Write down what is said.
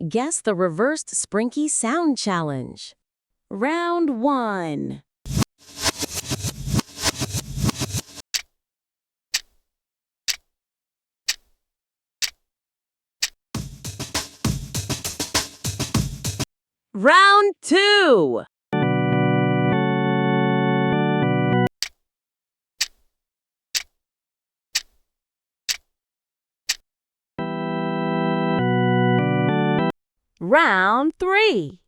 Guess the reversed Sprunki sound challenge. Round 1. Round 2. Round 3.